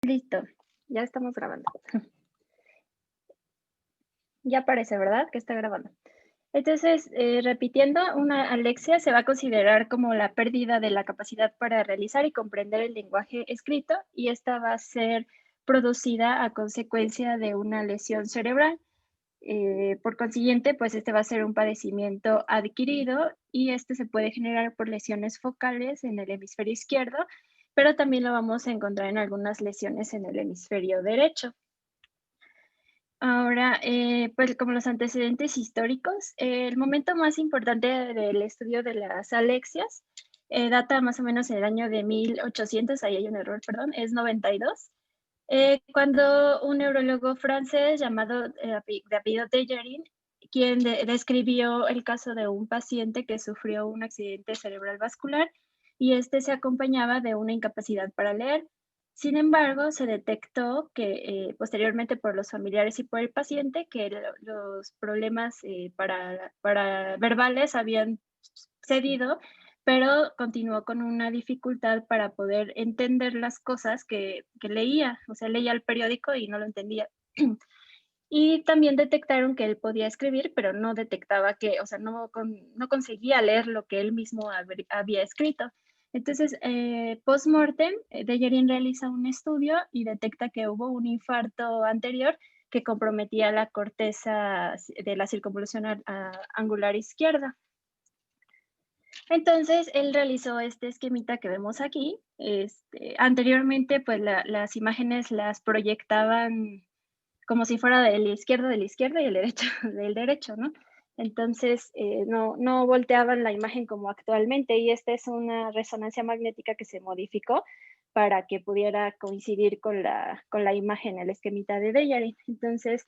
Listo, ya estamos grabando. Ya parece, ¿verdad? Que está grabando. Entonces, repitiendo, una alexia se va a considerar como la pérdida de la capacidad para realizar y comprender el lenguaje escrito, y esta va a ser producida a consecuencia de una lesión cerebral. Por consiguiente, pues este va a ser un padecimiento adquirido y este se puede generar por lesiones focales en el hemisferio izquierdo, pero también lo vamos a encontrar en algunas lesiones en el hemisferio derecho. Ahora, pues como los antecedentes históricos, el momento más importante del estudio de las alexias data más o menos en el año de 1800, ahí hay un error, perdón, es 92, cuando un neurólogo francés llamado de apellido Dejerin, quien describió el caso de un paciente que sufrió un accidente cerebral vascular y este se acompañaba de una incapacidad para leer. Sin embargo, se detectó que posteriormente por los familiares y por el paciente que los problemas para verbales habían cedido, pero continuó con una dificultad para poder entender las cosas que leía, o sea, leía el periódico y no lo entendía. Y también detectaron que él podía escribir, pero no detectaba que, o sea, no conseguía leer lo que él mismo había escrito. Entonces, post-mortem, Dejerin realiza un estudio y detecta que hubo un infarto anterior que comprometía la corteza de la circunvolución angular izquierda. Entonces, él realizó este esquemita que vemos aquí. Anteriormente, pues las imágenes las proyectaban como si fuera de la izquierda y el derecho del derecho, ¿no? Entonces, no volteaban la imagen como actualmente y esta es una resonancia magnética que se modificó para que pudiera coincidir con la imagen, el esquemita de Dejarin. Entonces,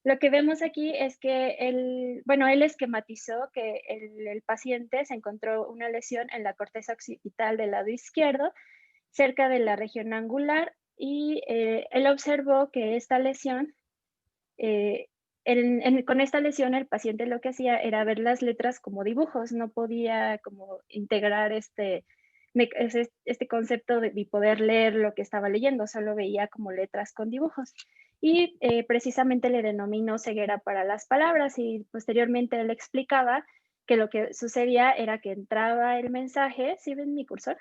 lo que vemos aquí es que él esquematizó que el paciente se encontró una lesión en la corteza occipital del lado izquierdo, cerca de la región angular, y él observó que esta lesión eh, con esta lesión el paciente lo que hacía era ver las letras como dibujos, no podía como integrar este concepto y poder leer lo que estaba leyendo, solo veía como letras con dibujos. Y precisamente le denominó ceguera para las palabras y posteriormente él explicaba que lo que sucedía era que entraba el mensaje, ¿sí ven mi cursor?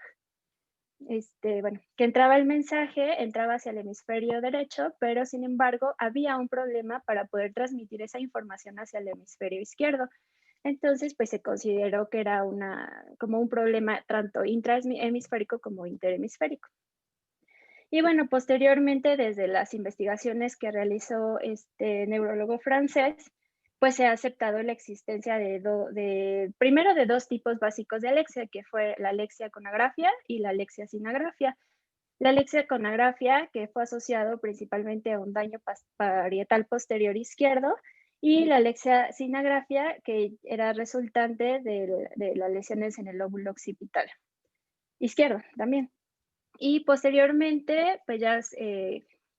Bueno, que entraba el mensaje, entraba hacia el hemisferio derecho, pero sin embargo había un problema para poder transmitir esa información hacia el hemisferio izquierdo. Entonces, pues se consideró que era como un problema tanto intrahemisférico como interhemisférico. Y bueno, posteriormente, desde las investigaciones que realizó este neurólogo francés, pues se ha aceptado la existencia primero de dos tipos básicos de alexia, que fue la alexia con agrafia y la alexia sin agrafia. La alexia con agrafia, que fue asociado principalmente a un daño parietal posterior izquierdo, y la alexia sin agrafia, que era resultante de las lesiones en el lóbulo occipital izquierdo también. Y posteriormente, pues ya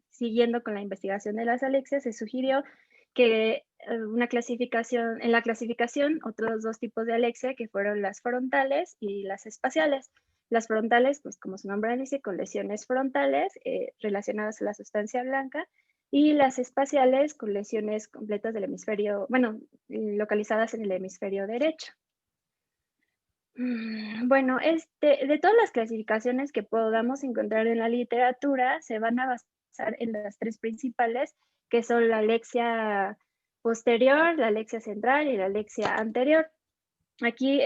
siguiendo con la investigación de las alexias, se sugirió que en la clasificación, otros dos tipos de alexia, que fueron las frontales y las espaciales. Las frontales, pues como su nombre dice, con lesiones frontales relacionadas a la sustancia blanca, y las espaciales con lesiones completas del hemisferio, bueno, localizadas en el hemisferio derecho. Bueno, de todas las clasificaciones que podamos encontrar en la literatura, se van a basar en las tres principales, que son la alexia posterior, la alexia central y la alexia anterior. Aquí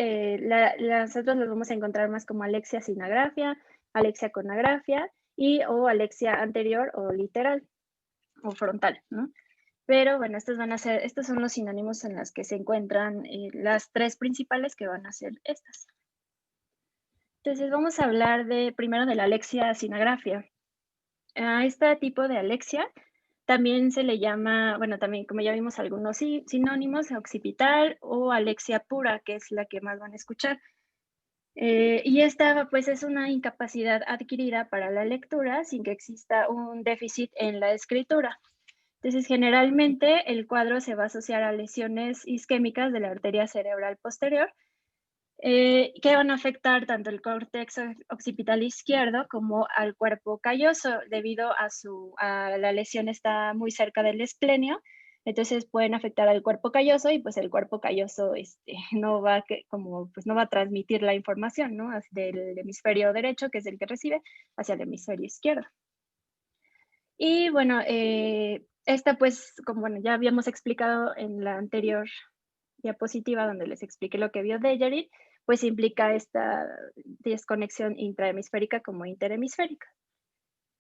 nosotros los vamos a encontrar más como alexia sin agrafia, alexia con agrafia o alexia anterior o literal o frontal, ¿no? Pero bueno, estos son los sinónimos en los que se encuentran las tres principales que van a ser estas. Entonces vamos a hablar primero de la alexia sin agrafia. A este tipo de alexia también se le llama, bueno, también como ya vimos algunos sinónimos, occipital o alexia pura, que es la que más van a escuchar. Y esta pues es una incapacidad adquirida para la lectura sin que exista un déficit en la escritura. Entonces, generalmente el cuadro se va a asociar a lesiones isquémicas de la arteria cerebral posterior, que van a afectar tanto el córtex occipital izquierdo como al cuerpo calloso, debido a la lesión está muy cerca del esplenio, entonces pueden afectar al cuerpo calloso y pues el cuerpo calloso no va pues no va a transmitir la información, ¿no? Del hemisferio derecho, que es el que recibe, hacia el hemisferio izquierdo. Y bueno, esta pues, como bueno, ya habíamos explicado en la anterior diapositiva donde les expliqué lo que vio Dejerit, pues implica esta desconexión intrahemisférica como interhemisférica.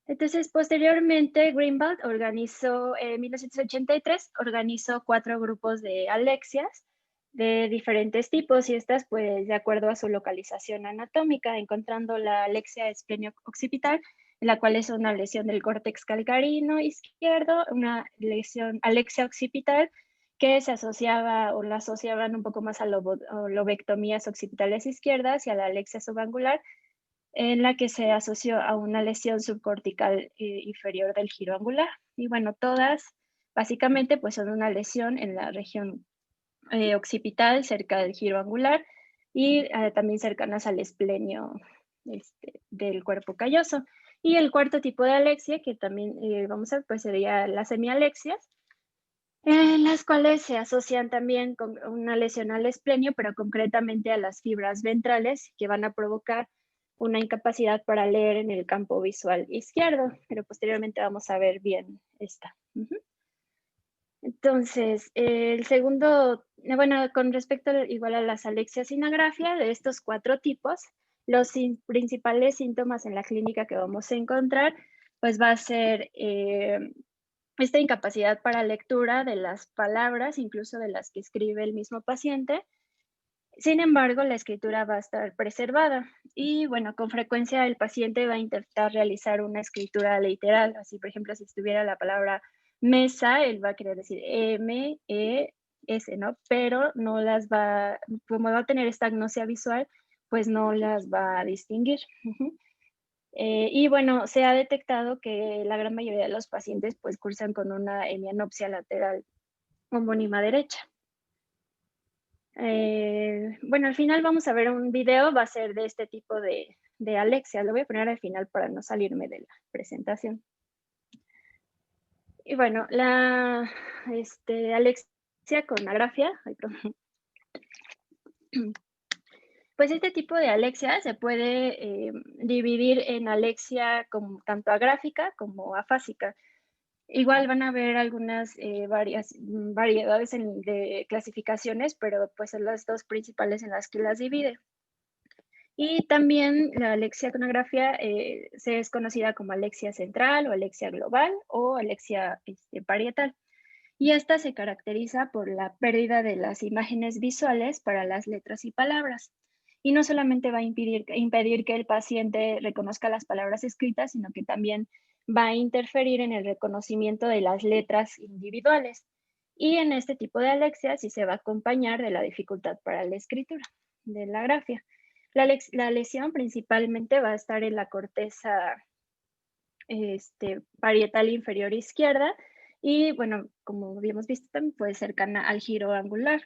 Entonces, posteriormente, Greenwald organizó, en 1983, organizó 4 grupos de alexias de diferentes tipos y estas, pues, de acuerdo a su localización anatómica, encontrando la alexia esplenio-occipital, en la cual es una lesión del córtex calcarino izquierdo, una lesión alexia occipital que se asociaba o la asociaban un poco más a lobectomías occipitales izquierdas y a la alexia subangular, en la que se asoció a una lesión subcortical inferior del giro angular. Y bueno, todas básicamente pues son una lesión en la región occipital cerca del giro angular y también cercanas al esplenio del cuerpo calloso. Y el cuarto tipo de alexia, que también vamos a ver, pues sería las semialexias, en las cuales se asocian también con una lesión al esplenio, pero concretamente a las fibras ventrales que van a provocar una incapacidad para leer en el campo visual izquierdo, pero posteriormente vamos a ver bien esta. Entonces, el segundo, bueno, con respecto igual a las alexias sin agrafia, de estos 4 tipos, los principales síntomas en la clínica que vamos a encontrar, pues va a ser esta incapacidad para lectura de las palabras, incluso de las que escribe el mismo paciente. Sin embargo, la escritura va a estar preservada y, bueno, con frecuencia el paciente va a intentar realizar una escritura literal. Así, por ejemplo, si estuviera la palabra mesa, él va a querer decir M, E, S, ¿no? Pero no las va, como va a tener esta agnosia visual, pues no las va a distinguir. Y bueno, se ha detectado que la gran mayoría de los pacientes pues cursan con una hemianopsia lateral homónima derecha. Bueno, al final vamos a ver un video, va a ser de este tipo de alexia. Lo voy a poner al final para no salirme de la presentación. Y bueno, la alexia con agrafia, ay, perdón. Pues este tipo de alexia se puede dividir en alexia como tanto agráfica como afásica. Igual van a haber algunas variedades de clasificaciones, pero pues son las 2 principales en las que las divide. Y también la alexia con agrafia se es conocida como alexia central o alexia global o alexia parietal. Y esta se caracteriza por la pérdida de las imágenes visuales para las letras y palabras. Y no solamente va a impedir que el paciente reconozca las palabras escritas, sino que también va a interferir en el reconocimiento de las letras individuales. Y en este tipo de alexia sí se va a acompañar de la dificultad para la escritura, de la grafia. La lesión principalmente va a estar en la corteza parietal inferior izquierda y bueno, como habíamos visto también puede ser cercana al giro angular.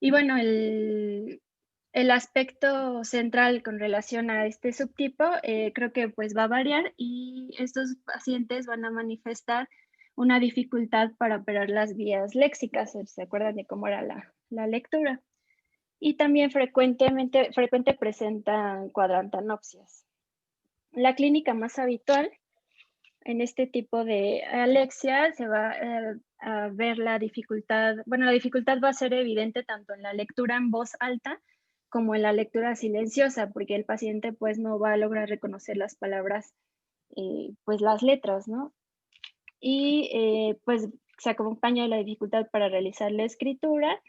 Y bueno, el aspecto central con relación a este subtipo creo que pues va a variar y estos pacientes van a manifestar una dificultad para operar las vías léxicas, ¿se acuerdan de cómo era la lectura? Y también frecuente presentan cuadrantanopsias. La clínica más habitual en este tipo de alexia se va a ver la dificultad, bueno, la dificultad va a ser evidente tanto en la lectura en voz alta como en la lectura silenciosa, porque el paciente pues no va a lograr reconocer las palabras, pues las letras, ¿no? Y pues se acompaña de la dificultad para realizar la escritura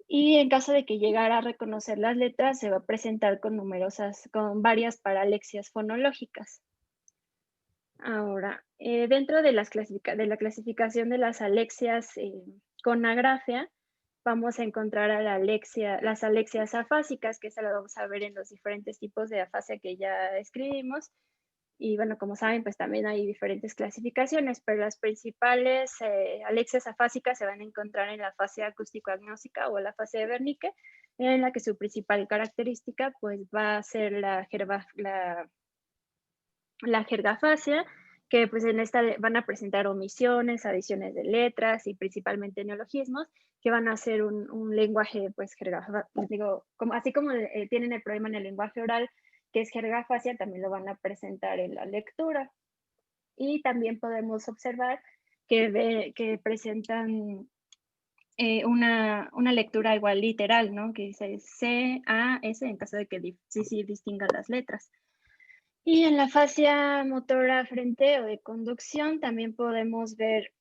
y en caso de que llegara a reconocer las letras se va a presentar con varias paralexias fonológicas. Ahora, dentro de la clasificación de las alexias con agrafia, vamos a encontrar a las alexias afásicas, que esa la vamos a ver en los diferentes tipos de afasia que ya escribimos. Y bueno, como saben, pues también hay diferentes clasificaciones, pero las principales alexias afásicas se van a encontrar en la fase acústico-agnóstica o la fase de Wernicke, en la que su principal característica pues va a ser la jergafasia, que pues en esta van a presentar omisiones, adiciones de letras y principalmente neologismos, que van a hacer un lenguaje pues digo, así como tienen el problema en el lenguaje oral, que es jergafasia, también lo van a presentar en la lectura. Y también podemos observar que presentan una lectura igual literal, ¿no? Que dice C, A, S, en caso de que sí distingan las letras. Y en la fascia motora frente o de conducción también podemos ver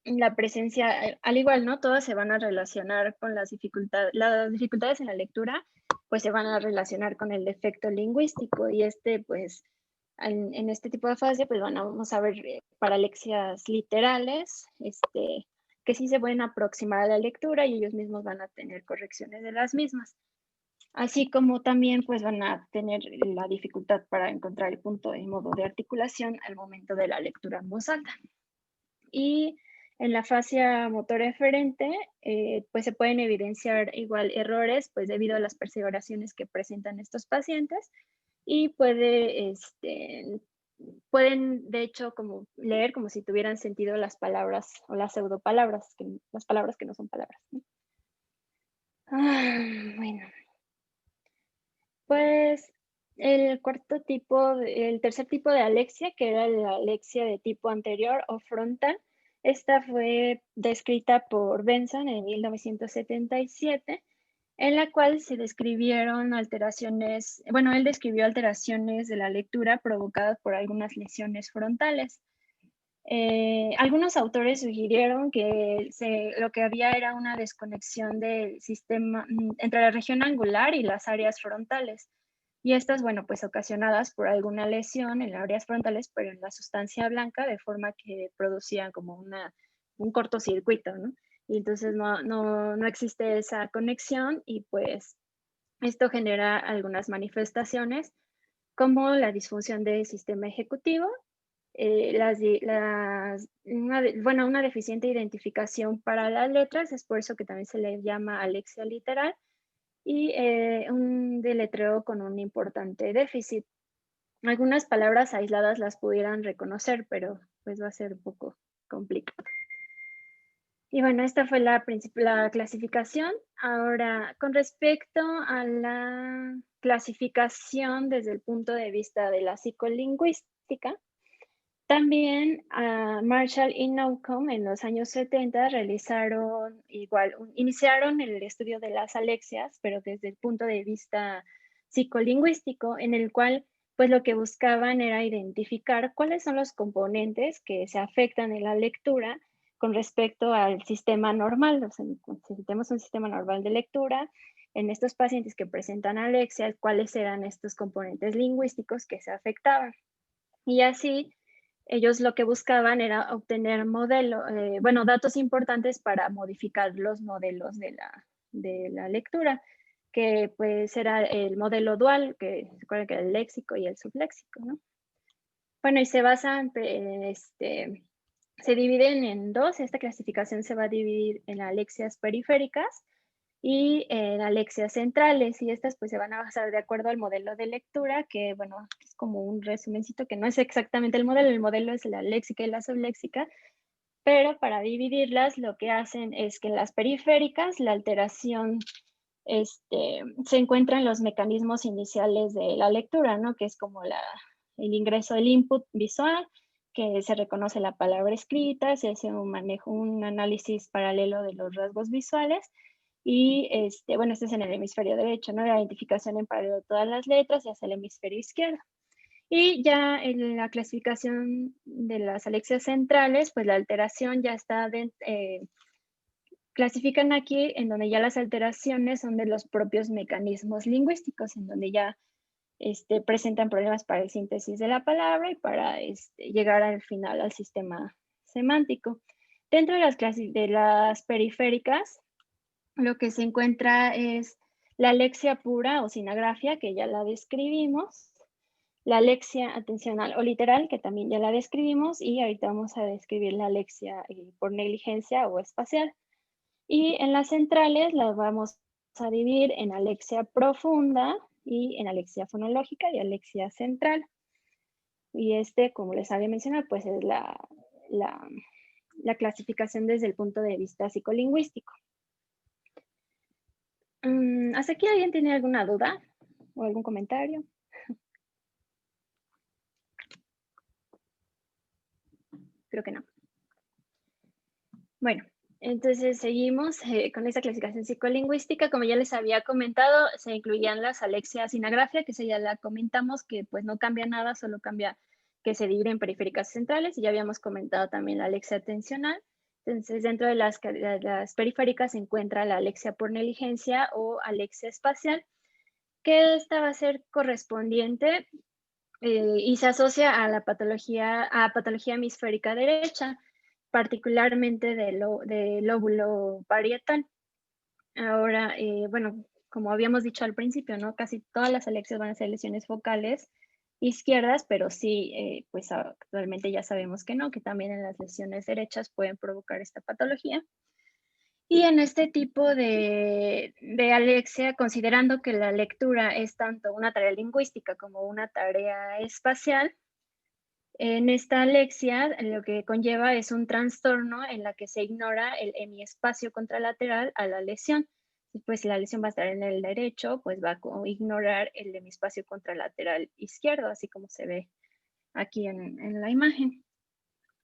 la presencia, al igual, ¿no? Todas se van a relacionar con las dificultades en la lectura, pues se van a relacionar con el defecto lingüístico y pues, en este tipo de fascia, pues vamos a ver paralexias literales, que sí se pueden aproximar a la lectura y ellos mismos van a tener correcciones de las mismas. Así como también pues van a tener la dificultad para encontrar el punto y modo de articulación al momento de la lectura en voz alta. Y en la fascia motora eferente, pues se pueden evidenciar igual errores, pues debido a las perseveraciones que presentan estos pacientes y pueden de hecho como leer como si tuvieran sentido las palabras o las pseudopalabras, las palabras que no son palabras, ¿no? Bueno, pues el tercer tipo de alexia, que era la alexia de tipo anterior o frontal, esta fue descrita por Benson en 1977, en la cual se describieron alteraciones, bueno, él describió alteraciones de la lectura provocadas por algunas lesiones frontales. Algunos autores sugirieron que lo que había era una desconexión del sistema entre la región angular y las áreas frontales. Y estas, bueno, pues ocasionadas por alguna lesión en las áreas frontales, pero en la sustancia blanca, de forma que producían como un cortocircuito, ¿no? Y entonces no existe esa conexión y pues esto genera algunas manifestaciones como la disfunción del sistema ejecutivo, una deficiente identificación para las letras, es por eso que también se le llama alexia literal, y un deletreo con un importante déficit. Algunas palabras aisladas las pudieran reconocer, pero pues va a ser un poco complicado. Y bueno, esta fue la clasificación. Ahora, con respecto a la clasificación desde el punto de vista de la psicolingüística, también Marshall y Newcomb en los años 70 iniciaron el estudio de las alexias, pero desde el punto de vista psicolingüístico, en el cual pues lo que buscaban era identificar cuáles son los componentes que se afectan en la lectura con respecto al sistema normal. O sea, si tenemos un sistema normal de lectura, en estos pacientes que presentan alexia, cuáles eran estos componentes lingüísticos que se afectaban. Y así ellos lo que buscaban era obtener datos importantes para modificar los modelos de la lectura, que pues era el modelo dual, que se acuerdan que era el léxico y el subléxico, ¿no? Bueno, y se basan, se dividen en dos. Esta clasificación se va a dividir en alexias periféricas y en alexias centrales, y estas pues se van a basar de acuerdo al modelo de lectura, que bueno, es como un resumencito que no es exactamente el modelo es la léxica y la subléxica, pero para dividirlas lo que hacen es que en las periféricas la alteración se encuentra en los mecanismos iniciales de la lectura, ¿no? Que es como el ingreso del input visual, que se reconoce la palabra escrita, se hace un análisis paralelo de los rasgos visuales y este es en el hemisferio derecho, ¿no? La identificación en paralelo de todas las letras y hacia el hemisferio izquierdo. Y ya en la clasificación de las alexias centrales, pues la alteración ya está clasifican aquí en donde ya las alteraciones son de los propios mecanismos lingüísticos, en donde ya presentan problemas para el síntesis de la palabra y para llegar al final al sistema semántico. Dentro de las periféricas, lo que se encuentra es la alexia pura o sinagrafia, que ya la describimos. la alexia atencional o literal, que también ya la describimos, y ahorita vamos a describir la alexia por negligencia o espacial. Y en las centrales las vamos a dividir en alexia profunda y en alexia fonológica y alexia central. Y como les había mencionado, pues es la, la clasificación desde el punto de vista psicolingüístico. ¿Hasta aquí alguien tiene alguna duda o algún comentario? Creo que no. Bueno, entonces seguimos con esta clasificación psicolingüística. Como ya les había comentado, se incluían las alexias sinagrafia, que ya la comentamos, que pues no cambia nada, solo cambia que se divide en periféricas centrales, y ya habíamos comentado también la alexia atencional. Entonces, dentro de las periféricas se encuentra la alexia por negligencia o alexia espacial, que esta va a ser correspondiente y se asocia a la patología hemisférica derecha, particularmente del lóbulo parietal. Ahora, bueno, como habíamos dicho al principio, ¿no? Casi todas las alexias van a ser lesiones focales izquierdas, pero sí, pues actualmente ya sabemos que no, que también en las lesiones derechas pueden provocar esta patología. Y en este tipo de alexia, considerando que la lectura es tanto una tarea lingüística como una tarea espacial, en esta alexia lo que conlleva es un trastorno en la que se ignora el hemiespacio contralateral a la lesión. Pues la lesión va a estar en el derecho, pues va a ignorar el hemispacio contralateral izquierdo, así como se ve aquí en la imagen.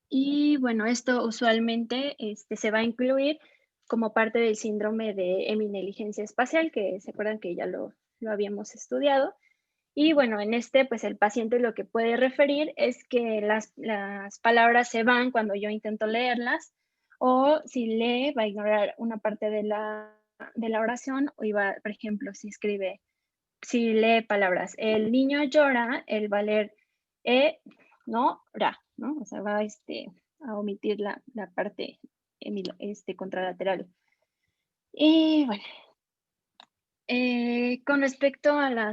Y bueno, esto usualmente se va a incluir como parte del síndrome de heminegligencia espacial, que se acuerdan que ya lo habíamos estudiado. Y bueno, pues el paciente lo que puede referir es que las palabras se van cuando yo intento leerlas, o si lee, va a ignorar una parte de la oración, o por ejemplo, si lee palabras, el niño llora, él va a leer no, ra, ¿no? O sea, va a omitir la parte contralateral. Y bueno, con respecto a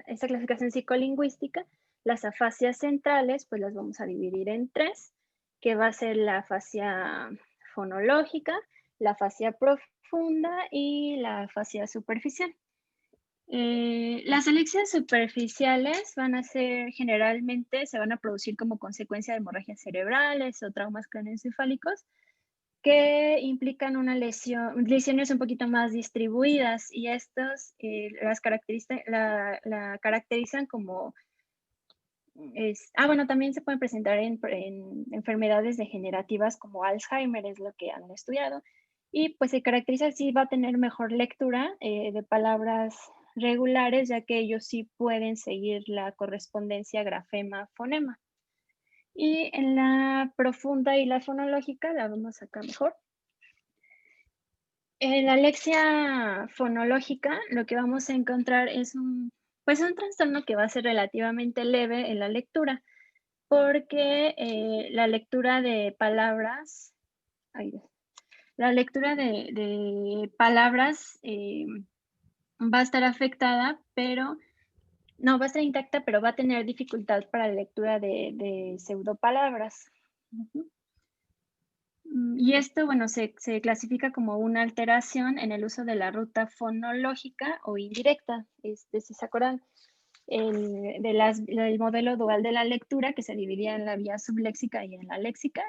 esta clasificación psicolingüística, las afasias centrales, pues las vamos a dividir en tres, que va a ser la afasia fonológica, la afasia profunda y la afasia superficial. Las alexias superficiales van a ser generalmente, se van a producir como consecuencia de hemorragias cerebrales o traumas craneoencefálicos que implican lesiones un poquito más distribuidas, y estos la caracterizan como, bueno, también se pueden presentar en enfermedades degenerativas como Alzheimer, es lo que han estudiado, y pues se caracteriza así, va a tener mejor lectura de palabras regulares, ya que ellos sí pueden seguir la correspondencia grafema-fonema. Y en la profunda y la fonológica, la vemos acá mejor. En la alexia fonológica, lo que vamos a encontrar es un trastorno que va a ser relativamente leve en la lectura, porque la lectura de palabras, va a estar afectada, pero no, va a estar intacta, pero va a tener dificultad para la lectura de pseudopalabras. Y esto, bueno, se clasifica como una alteración en el uso de la ruta fonológica o indirecta. Si se acuerdan, del modelo dual de la lectura, que se dividía en la vía subléxica y en la léxica,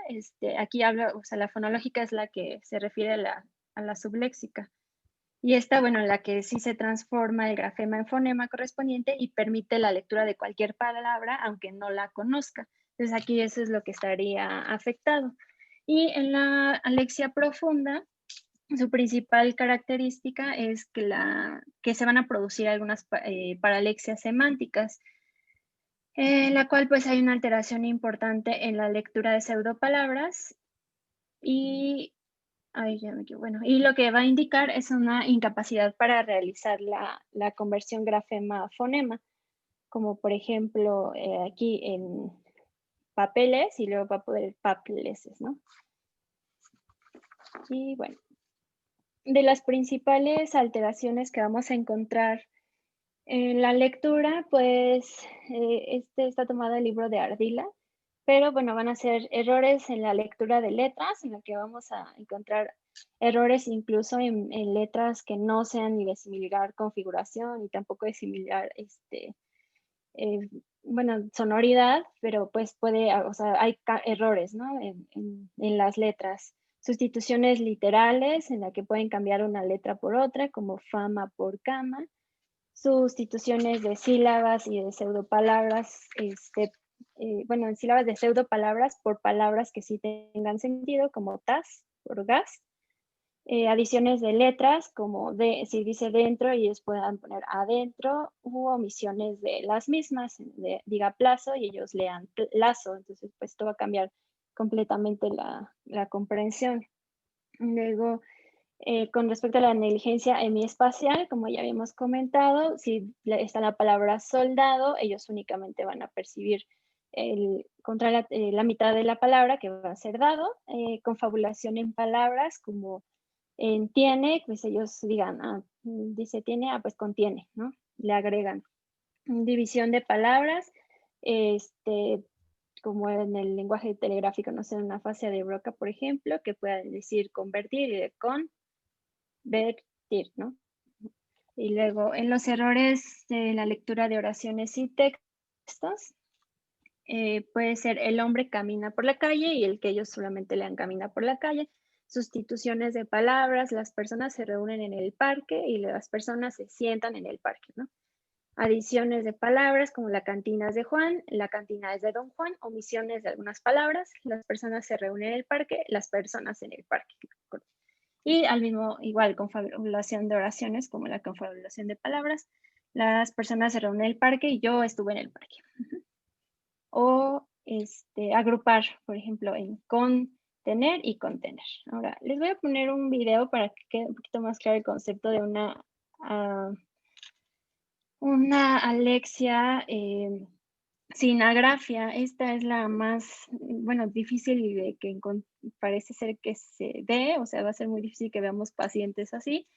aquí habla, o sea, la fonológica es la que se refiere a la subléxica. Y esta, bueno, la que sí se transforma el grafema en fonema correspondiente y permite la lectura de cualquier palabra, aunque no la conozca. Entonces aquí eso es lo que estaría afectado. Y en la alexia profunda, su principal característica es que se van a producir algunas paralexias semánticas, en la cual pues hay una alteración importante en la lectura de pseudopalabras y y lo que va a indicar es una incapacidad para realizar la conversión grafema-fonema, como por ejemplo aquí en papeles, y luego va a poder papleses, ¿no? Y bueno, de las principales alteraciones que vamos a encontrar En la lectura, pues, este está tomado del libro de Ardila, pero bueno, van a ser errores en la lectura de letras, en la que vamos a encontrar errores incluso en letras que no sean ni de similar configuración, ni tampoco de similar, eh, bueno, sonoridad, pero pues puede, o sea, hay errores, ¿no? En las letras. Sustituciones literales, en la que pueden cambiar una letra por otra, como fama por cama. Sustituciones de sílabas y de pseudopalabras, bueno, en sílabas de pseudopalabras por palabras que sí tengan sentido, como tas por gas. Adiciones de letras, como si dice dentro, y ellos puedan poner adentro, u omisiones de las mismas, diga plazo y ellos lean lazo. Entonces, pues esto va a cambiar completamente la comprensión. Luego, con respecto a la negligencia hemiespacial, como ya habíamos comentado, si está la palabra soldado, ellos únicamente van a percibir contra la mitad de la palabra, que va a ser dado. Confabulación en palabras, como en tiene, pues ellos digan, dice tiene, pues contiene, ¿no? Le agregan. División de palabras, como en el lenguaje telegráfico, no sé, en una fase de Broca, por ejemplo, que pueda decir convertir y de convertir, ¿no? Y luego, en los errores de la lectura de oraciones y textos, puede ser el hombre camina por la calle y el que ellos solamente lean camina por la calle. Sustituciones de palabras, las personas se reúnen en el parque y las personas se sientan en el parque, ¿no? Adiciones de palabras como la cantina es de Juan, la cantina es de Don Juan. Omisiones de algunas palabras, las personas se reúnen en el parque, las personas en el parque. Y al mismo, igual, confabulación de oraciones como la confabulación de palabras, las personas se reúnen en el parque y yo estuve en el parque. O agrupar, por ejemplo, en contener y contener. Ahora, les voy a poner un video para que quede un poquito más claro el concepto de una Alexia sin agrafia. Esta es la más, bueno, difícil y de que parece ser que se ve, o sea, va a ser muy difícil que veamos pacientes así,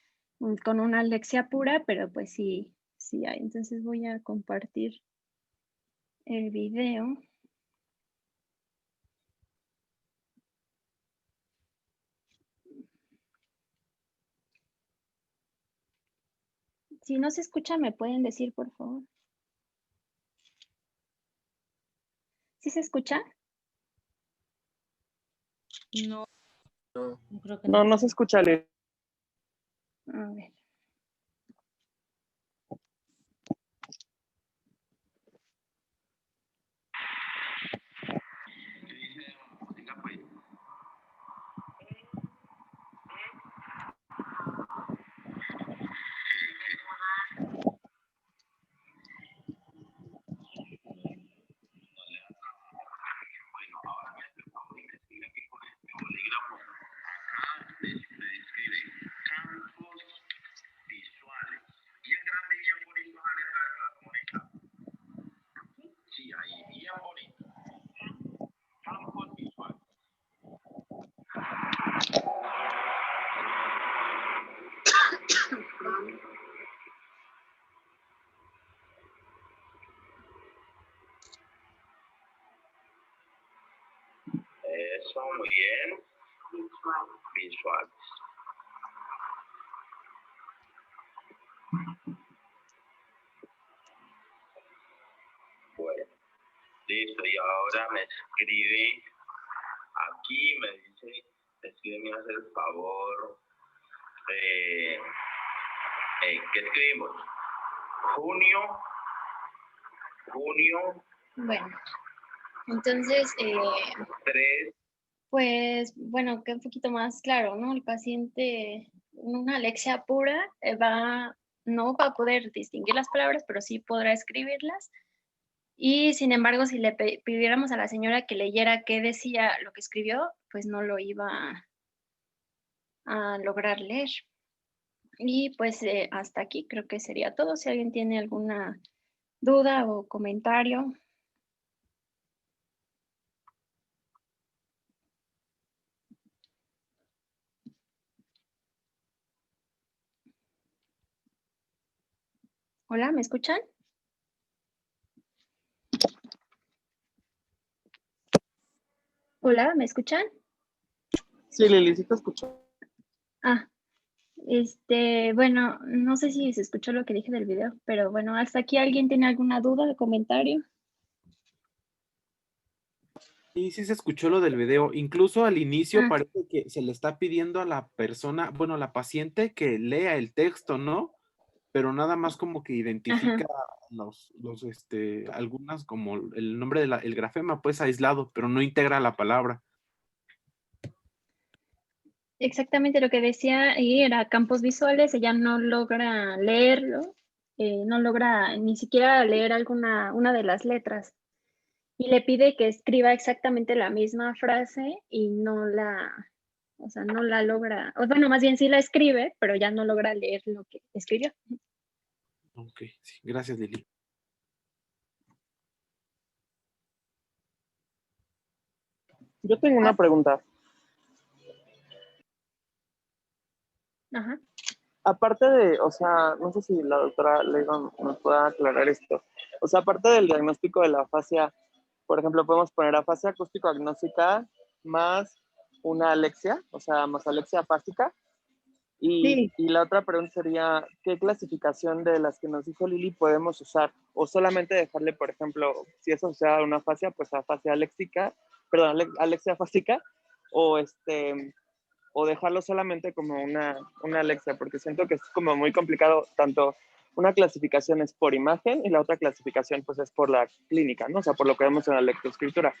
con una Alexia pura, pero pues sí, sí hay. Entonces voy a compartir el video. Si no se escucha, ¿me pueden decir, por favor? ¿Sí se escucha? No, no, creo que No, no. no se escucha, Ale. A ver. Eso, muy bien. Visuales. Bueno, listo. Y ahora me escribe aquí, me dice, me hace el favor. ¿Qué escribimos? Junio. Bueno, entonces, 3. pues, bueno, que un poquito más claro, ¿no? El paciente, una alexia pura, no va a poder distinguir las palabras, pero sí podrá escribirlas. Y sin embargo, si le pidiéramos a la señora que leyera qué decía lo que escribió, pues no lo iba a lograr leer. Y pues hasta aquí creo que sería todo. Si alguien tiene alguna duda o comentario. Hola, ¿me escuchan? Hola, ¿me escuchan? Sí, Lili, sí te escucho. Ah, bueno, no sé si se escuchó lo que dije del video, pero bueno, hasta aquí alguien tiene alguna duda o comentario. Y sí se escuchó lo del video. Incluso al inicio Ah, parece que se le está pidiendo a la persona, bueno, a la paciente que lea el texto, ¿no? Pero nada más como que identifica ajá, algunas como el nombre del grafema, pues aislado, pero no integra la palabra. exactamente lo que decía ahí era campos visuales, ella no logra leerlo, no logra ni siquiera leer una de las letras. Y le pide que escriba exactamente la misma frase y o sea, no la logra, o bueno, más bien sí la escribe, pero ya no logra leer lo que escribió. Ok, sí, gracias, Lili. Yo tengo una pregunta. Ajá. Aparte de, o sea, no sé si la doctora Leiva nos pueda aclarar esto. O sea, aparte del diagnóstico de la afasia, por ejemplo, podemos poner afasia acústico-agnóstica más una alexia, o sea, más alexia afásica. Sí, Y la otra pregunta sería, ¿qué clasificación de las que nos dijo Lili podemos usar? O solamente dejarle, por ejemplo, si es asociada a una afasia, pues afasia aléxica, perdón, alexia afásica, o o dejarlo solamente como una alexia, porque siento que es como muy complicado, tanto una clasificación es por imagen y la otra clasificación pues es por la clínica, ¿no? O sea, por lo que vemos en la lectoescritura.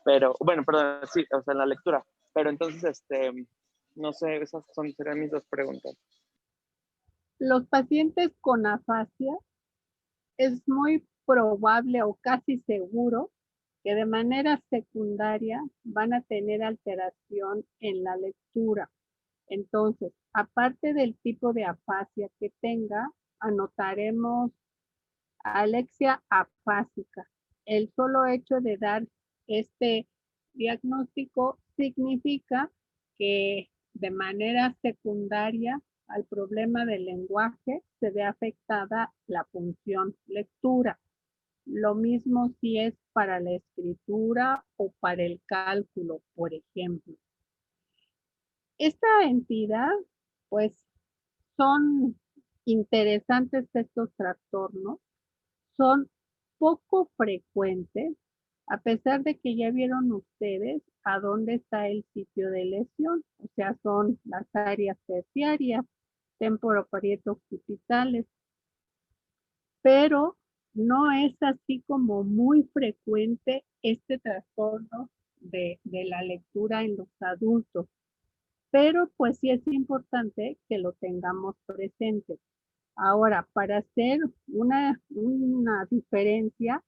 Pero, bueno, perdón, sí, o sea, en la lectura. Pero entonces, no sé, serían mis dos preguntas. los pacientes con afasia es muy probable o casi seguro que de manera secundaria van a tener alteración en la lectura. Entonces, aparte del tipo de afasia que tenga, anotaremos alexia afásica. El solo hecho de dar este diagnóstico significa que de manera secundaria al problema del lenguaje se ve afectada la función lectura. Lo mismo si es para la escritura o para el cálculo, por ejemplo. Esta entidad, pues, son interesantes estos trastornos, son poco frecuentes, a pesar de que ya vieron ustedes a dónde está el sitio de lesión, o sea, son las áreas terciarias, temporoparieto-occipitales, pero no es así como muy frecuente este trastorno de la lectura en los adultos, pero pues sí es importante que lo tengamos presente. Ahora, para hacer una diferencia,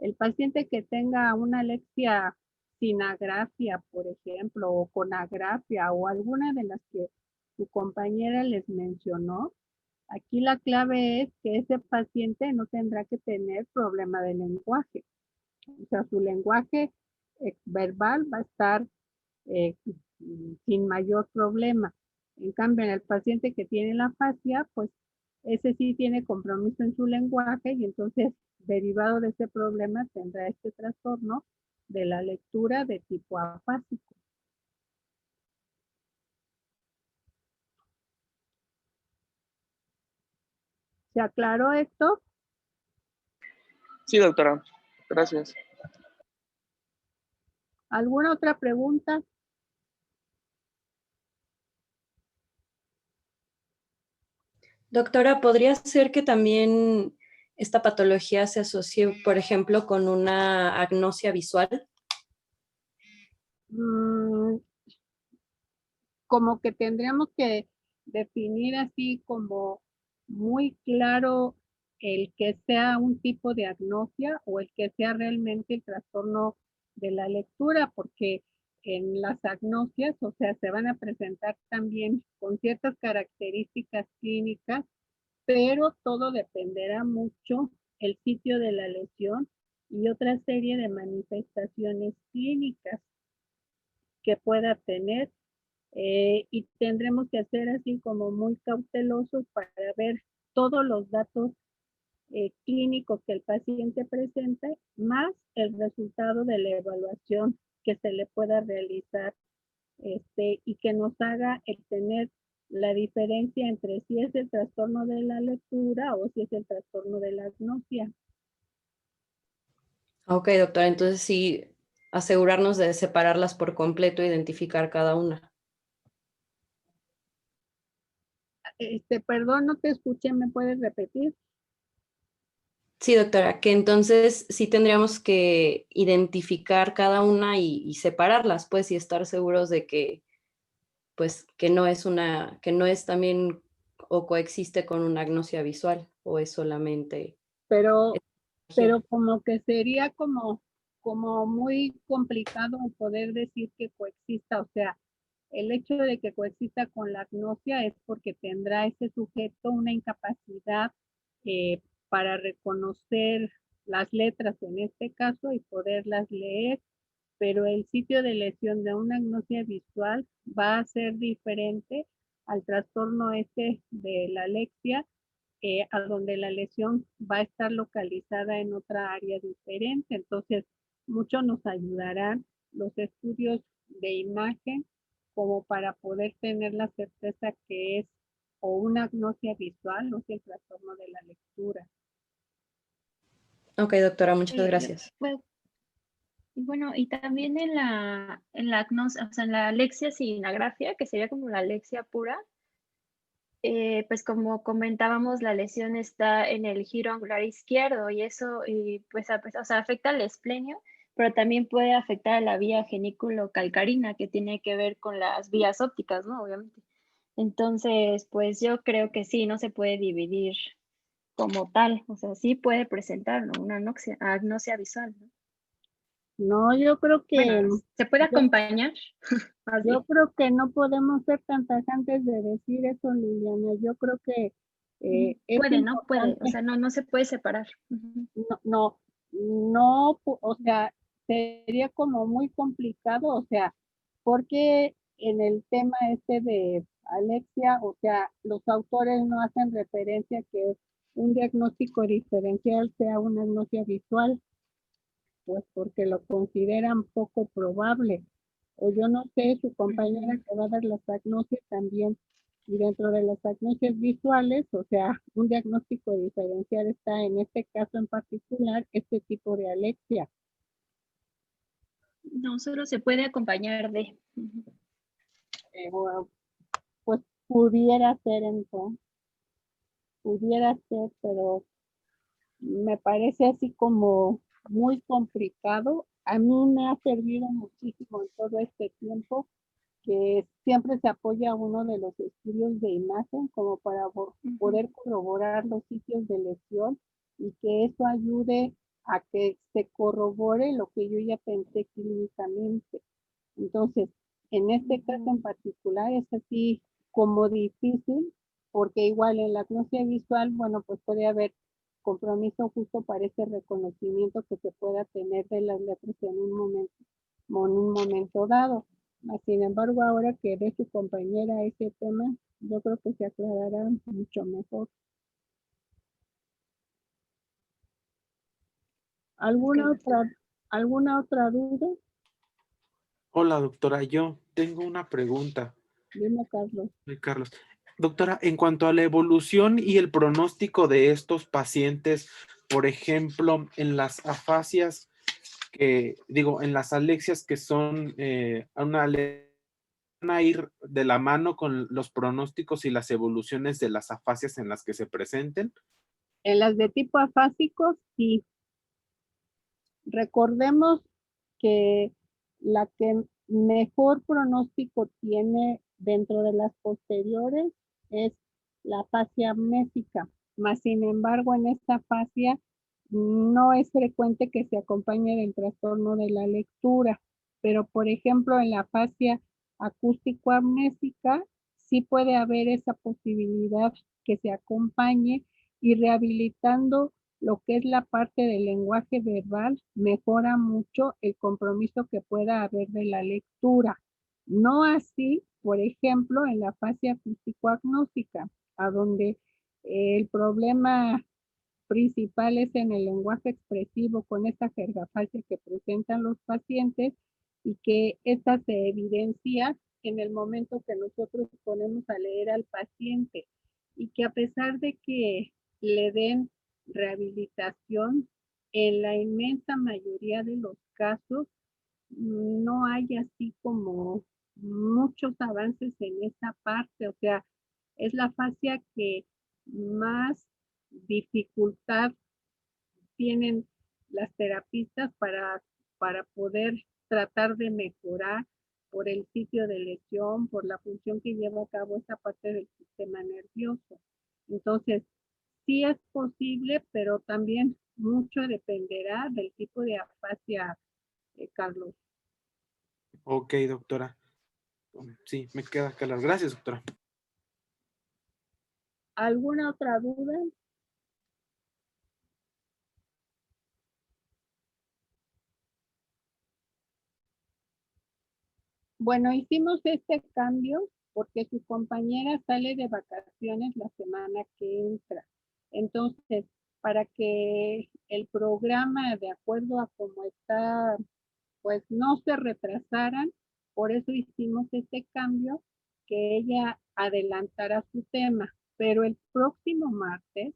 el paciente que tenga una alexia sin agrafia, por ejemplo, o con agrafia, o alguna de las que su compañera les mencionó, aquí la clave es que ese paciente no tendrá que tener problema de lenguaje. O sea, su lenguaje verbal va a estar eh, sin mayor problema. En cambio, en el paciente que tiene la afasia, pues ese sí tiene compromiso en su lenguaje y entonces, derivado de ese problema, tendrá este trastorno de la lectura de tipo afásico. ¿Se aclaró esto? Sí, doctora, gracias. ¿Alguna otra pregunta? Doctora, ¿podría ser que también esta patología se asocie, por ejemplo, con una agnosia visual? Como que tendríamos que definir así como muy claro el que sea un tipo de agnosia o el que sea realmente el trastorno de la lectura, porque en las agnosias, o sea, se van a presentar también con ciertas características clínicas, pero todo dependerá mucho el sitio de la lesión y otra serie de manifestaciones clínicas que pueda tener, y tendremos que hacer así como muy cautelosos para ver todos los datos clínicos que el paciente presente, más el resultado de la evaluación que se le pueda realizar, y que nos haga tener la diferencia entre si es el trastorno de la lectura o si es el trastorno de la agnosia. Ok, doctora, entonces sí, asegurarnos de separarlas por completo, identificar cada una. Perdón, no te escuché, ¿me puedes repetir? Sí, doctora, que entonces sí tendríamos que identificar cada una y separarlas, pues, y estar seguros de que, pues, que no es también o coexiste con una agnosia visual, o es solamente Pero patología. como que sería como muy complicado el poder decir que coexista, o sea, el hecho de que coexista con la agnosia es porque tendrá ese sujeto una incapacidad eh, para reconocer las letras en este caso y poderlas leer, pero el sitio de lesión de una agnosia visual va a ser diferente al trastorno este de la alexia, a donde la lesión va a estar localizada en otra área diferente. Entonces, mucho nos ayudarán los estudios de imagen como para poder tener la certeza que es o una agnosia visual o si el trastorno de la lectura. Ok, doctora, muchas Eh, gracias. pues, y bueno, y también en la agnosia, o sea, en la alexia sin agrafia, que sería como la alexia pura, pues como comentábamos, la lesión está en el giro angular izquierdo y eso, y pues, o sea, afecta al esplenio, pero también puede afectar a la vía genículo-calcarina, que tiene que ver con las vías ópticas, ¿no? Obviamente. Entonces, pues yo creo que sí, no se puede dividir como tal, o sea, sí puede presentar, ¿no? Una agnosia visual, ¿no? No, yo creo que Bueno, se puede yo, acompañar, más yo bien. creo que no podemos ser tan tajantes de decir eso, Liliana. Yo creo que es Puede, ¿no? Puede, o importante. sea, no se puede separar. Ujú. No, o sea, sería como muy complicado, o sea, porque en el tema este de Alexia, o sea, los autores no hacen referencia que un diagnóstico diferencial sea una agnosia visual, pues porque lo consideran poco probable. O yo no sé, su compañera Ujú. que va a dar las agnosias también, y dentro de las agnosias visuales, o sea, un diagnóstico diferencial está en este caso en particular, este tipo de alexia. No, solo se puede acompañar de. Ujú. Bueno, pues pudiera ser entonces, pudiera ser, pero me parece así como muy complicado. A mí me ha servido muchísimo en todo este tiempo que siempre se apoya uno de los estudios de imagen como para Ujú. poder corroborar los sitios de lesión y que eso ayude a que se corrobore lo que yo ya pensé clínicamente. Entonces, en este caso en Ujú. particular es así como difícil, porque igual en la agnosia visual, bueno, pues puede haber compromiso justo para ese reconocimiento que se pueda tener de las letras en un momento dado. Sin embargo, ahora que ve su compañera ese tema, yo creo que se aclarará mucho mejor. Ok, ¿Alguna doctora. otra, alguna otra duda? Hola, doctora, yo tengo una pregunta. Dime, Carlos. Soy Carlos. Doctora, en cuanto a la evolución y el pronóstico de estos pacientes, por ejemplo, en las afasias en las alexias que son van a ir de la mano con los pronósticos y las evoluciones de las afasias en las que se presenten. En las de tipo afásico, sí. Recordemos que la que mejor pronóstico tiene dentro de las posteriores es la fascia amnésica. Mas, sin embargo, en esta fascia no es frecuente que se acompañe del trastorno de la lectura. Pero, por ejemplo, en la fascia acústico-amnésica sí puede haber esa posibilidad que se acompañe y rehabilitando lo que es la parte del lenguaje verbal, mejora mucho el compromiso que pueda haber de la lectura. No así, por ejemplo, en la fase acústico-agnóstica, a donde el problema principal es en el lenguaje expresivo con esta jergafasia que presentan los pacientes y que esta se evidencia en el momento que nosotros ponemos a leer al paciente y que a pesar de que le den rehabilitación, en la inmensa mayoría de los casos no hay así como muchos avances en esa parte, o sea, es la fascia que más dificultad tienen las terapistas para poder tratar de mejorar por el sitio de lesión, por la función que lleva a cabo esa parte del sistema nervioso. Entonces, sí es posible, pero también mucho dependerá del tipo de afasia, Carlos. Ok, doctora. Sí, me queda claro. Gracias, doctora. ¿Alguna otra duda? Bueno, hicimos este cambio porque su compañera sale de vacaciones la semana que entra. Entonces, para que el programa, de acuerdo a cómo está, pues no se retrasaran, por eso hicimos este cambio, que ella adelantara su tema. Pero el próximo martes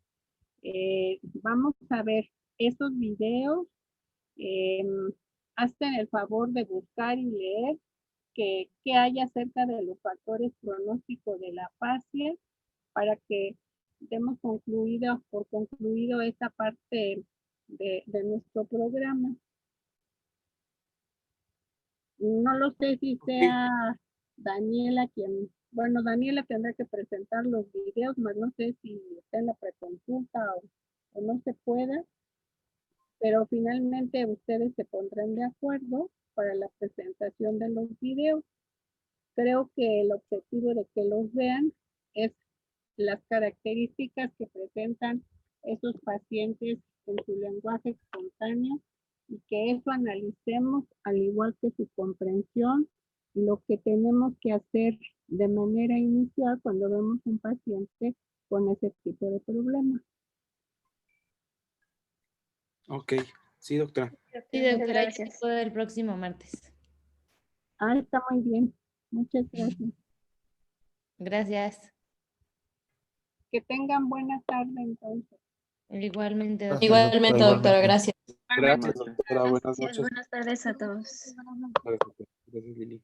vamos a ver esos videos. Hazte el favor de buscar y leer qué hay acerca de los factores pronósticos de la fascia para que demos por concluido esta parte de nuestro programa. No lo sé si sea Daniela quien, bueno, Daniela tendrá que presentar los videos, más no sé si está en la preconsulta o no se pueda, pero finalmente ustedes se pondrán de acuerdo para la presentación de los videos. Creo que el objetivo de que los vean es las características que presentan esos pacientes en su lenguaje espontáneo y que eso analicemos al igual que su comprensión y lo que tenemos que hacer de manera inicial cuando vemos un paciente con ese tipo de problemas. Ok, sí, doctora. Sí, doctora, yo te puedo el próximo martes. Ah, está muy bien. Muchas gracias. Gracias. Que tengan buena tarde entonces. Igualmente, doctora. Igualmente, doctora, gracias. Gracias, doctora. Buenas noches. Buenas tardes a todos. Gracias, Lili.